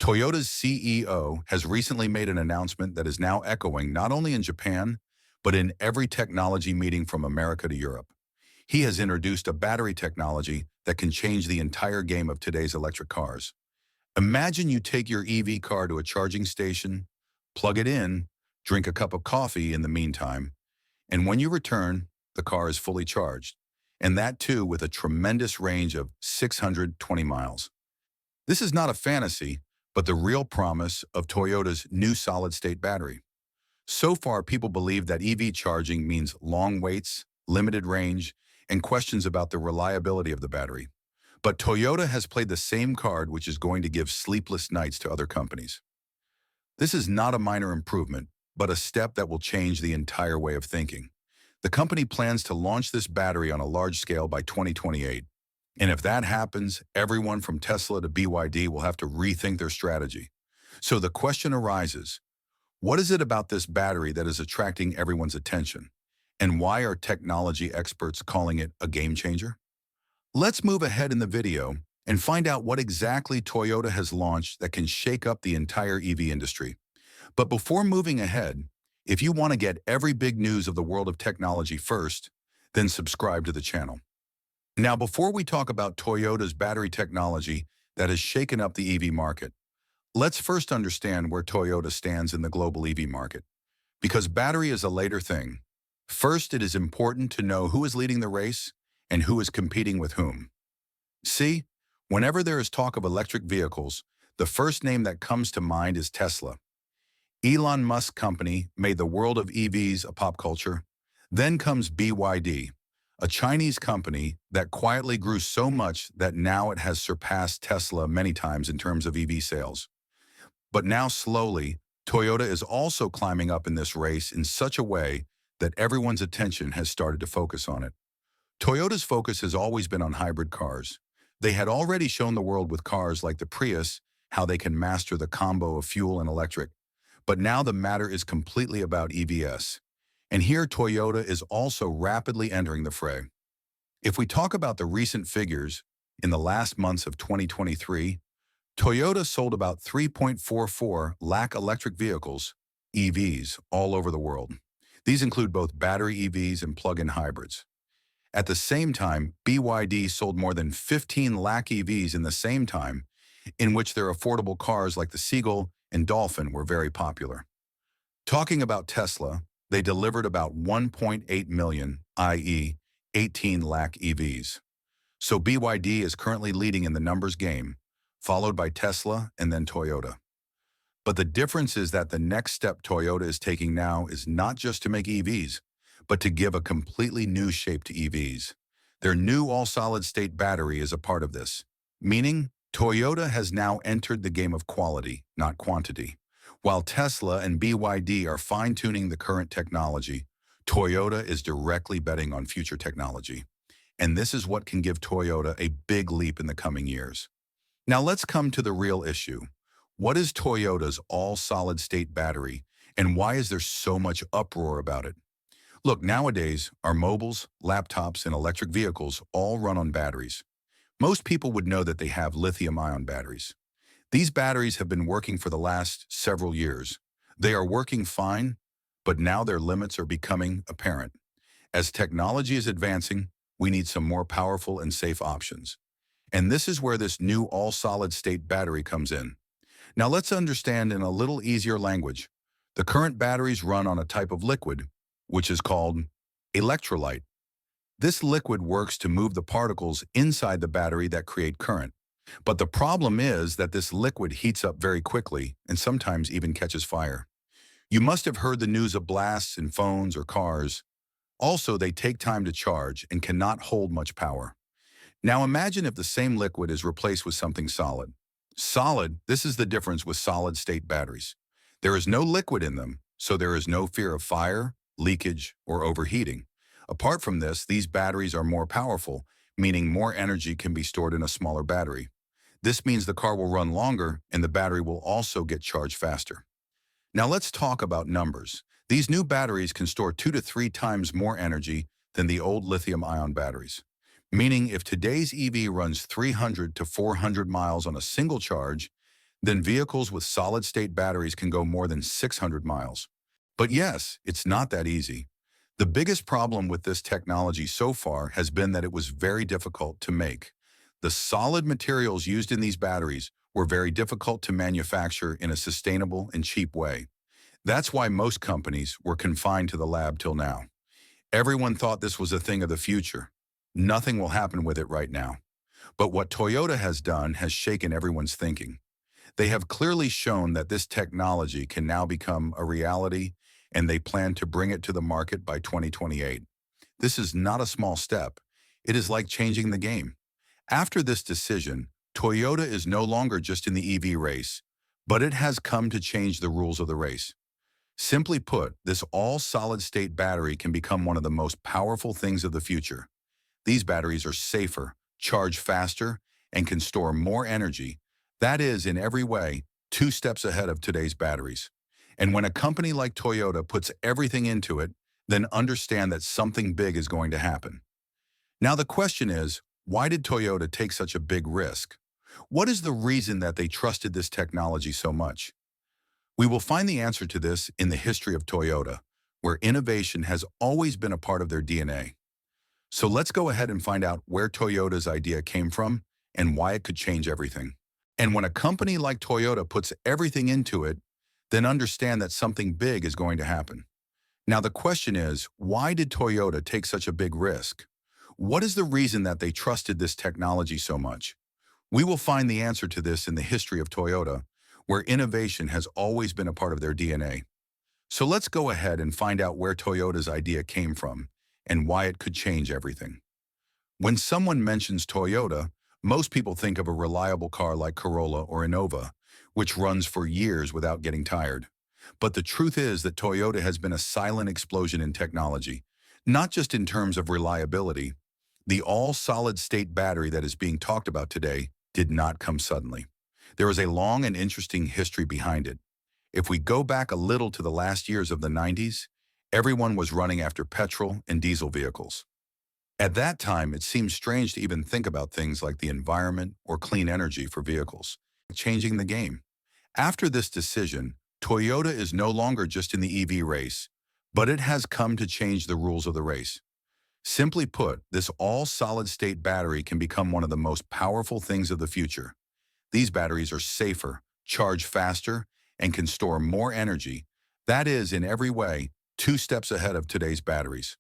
Toyota's CEO has recently made an announcement that is now echoing not only in Japan, but in every technology meeting from America to Europe. He has introduced a battery technology that can change the entire game of today's electric cars. Imagine you take your EV car to a charging station, plug it in, drink a cup of coffee in the meantime, and when you return, the car is fully charged. And that too with a tremendous range of 620 miles. This is not a fantasy, but the real promise of Toyota's new solid-state battery. So far, people believe that EV charging means long waits, limited range, and questions about the reliability of the battery. But Toyota has played the same card, which is going to give sleepless nights to other companies. This is not a minor improvement, but a step that will change the entire way of thinking. The company plans to launch this battery on a large scale by 2028. And if that happens, everyone from Tesla to BYD will have to rethink their strategy. So the question arises, what is it about this battery that is attracting everyone's attention? And why are technology experts calling it a game changer? Let's move ahead in the video and find out what exactly Toyota has launched that can shake up the entire EV industry. But before moving ahead, if you want to get every big news of the world of technology first, then subscribe to the channel. Now, before we talk about Toyota's battery technology that has shaken up the EV market, let's first understand where Toyota stands in the global EV market. Because battery is a later thing. First, it is important to know who is leading the race and who is competing with whom. See, whenever there is talk of electric vehicles, the first name that comes to mind is Tesla. Elon Musk's company made the world of EVs a pop culture. Then comes BYD, a Chinese company that quietly grew so much that now it has surpassed Tesla many times in terms of EV sales. But now slowly, Toyota is also climbing up in this race in such a way that everyone's attention has started to focus on it. Toyota's focus has always been on hybrid cars. They had already shown the world with cars like the Prius how they can master the combo of fuel and electric. But now the matter is completely about EVs. And here Toyota is also rapidly entering the fray. If we talk about the recent figures, in the last months of 2023, Toyota sold about 3.44 lakh electric vehicles, EVs, all over the world. These include both battery EVs and plug-in hybrids. At the same time, BYD sold more than 15 lakh EVs in the same time, in which their affordable cars like the Seagull and Dolphin were very popular. Talking about Tesla, they delivered about 1.8 million, i.e., 18 lakh EVs. So BYD is currently leading in the numbers game, followed by Tesla and then Toyota. But the difference is that the next step Toyota is taking now is not just to make EVs, but to give a completely new shape to EVs. Their new all-solid-state battery is a part of this, meaning Toyota has now entered the game of quality, not quantity. While Tesla and BYD are fine-tuning the current technology, Toyota is directly betting on future technology. And this is what can give Toyota a big leap in the coming years. Now let's come to the real issue. What is Toyota's all-solid-state battery, and why is there so much uproar about it? Look, nowadays, our mobiles, laptops, and electric vehicles all run on batteries. Most people would know that they have lithium-ion batteries. These batteries have been working for the last several years. They are working fine, but now their limits are becoming apparent. As technology is advancing, we need some more powerful and safe options. And this is where this new all-solid-state battery comes in. Now let's understand in a little easier language. The current batteries run on a type of liquid, which is called electrolyte. This liquid works to move the particles inside the battery that create current. But the problem is that this liquid heats up very quickly and sometimes even catches fire. You must have heard the news of blasts in phones or cars. Also, they take time to charge and cannot hold much power. Now imagine if the same liquid is replaced with something solid. Solid, this is the difference with solid-state batteries. There is no liquid in them, so there is no fear of fire, leakage, or overheating. Apart from this, these batteries are more powerful, meaning more energy can be stored in a smaller battery. This means the car will run longer and the battery will also get charged faster. Now let's talk about numbers. These new batteries can store 2 to 3 times more energy than the old lithium-ion batteries. Meaning if today's EV runs 300 to 400 miles on a single charge, then vehicles with solid-state batteries can go more than 600 miles. But yes, it's not that easy. The biggest problem with this technology so far has been that it was very difficult to make. The solid materials used in these batteries were very difficult to manufacture in a sustainable and cheap way. That's why most companies were confined to the lab till now. Everyone thought this was a thing of the future. Nothing will happen with it right now. But what Toyota has done has shaken everyone's thinking. They have clearly shown that this technology can now become a reality, and they plan to bring it to the market by 2028. This is not a small step. It is like changing the game. After this decision, Toyota is no longer just in the EV race, but it has come to change the rules of the race. Simply put, this all-solid-state battery can become one of the most powerful things of the future. These batteries are safer, charge faster, and can store more energy. That is, in every way, two steps ahead of today's batteries. And when a company like Toyota puts everything into it, then understand that something big is going to happen. Now the question is, why did Toyota take such a big risk? What is the reason that they trusted this technology so much? We will find the answer to this in the history of Toyota, where innovation has always been a part of their DNA. So let's go ahead and find out where Toyota's idea came from and why it could change everything. And when a company like Toyota puts everything into it, then understand that something big is going to happen. Now the question is, why did Toyota take such a big risk? What is the reason that they trusted this technology so much? We will find the answer to this in the history of Toyota, where innovation has always been a part of their DNA. So let's go ahead and find out where Toyota's idea came from and why it could change everything. When someone mentions Toyota, most people think of a reliable car like Corolla or Innova, which runs for years without getting tired. But the truth is that Toyota has been a silent explosion in technology, not just in terms of reliability. The all-solid-state battery that is being talked about today did not come suddenly. There is a long and interesting history behind it. If we go back a little to the last years of the 90s, everyone was running after petrol and diesel vehicles. At that time, it seemed strange to even think about things like the environment or clean energy for vehicles, changing the game. After this decision, Toyota is no longer just in the EV race, but it has come to change the rules of the race. Simply put, this all-solid-state battery can become one of the most powerful things of the future. These batteries are safer, charge faster, and can store more energy. That is, in every way, two steps ahead of today's batteries.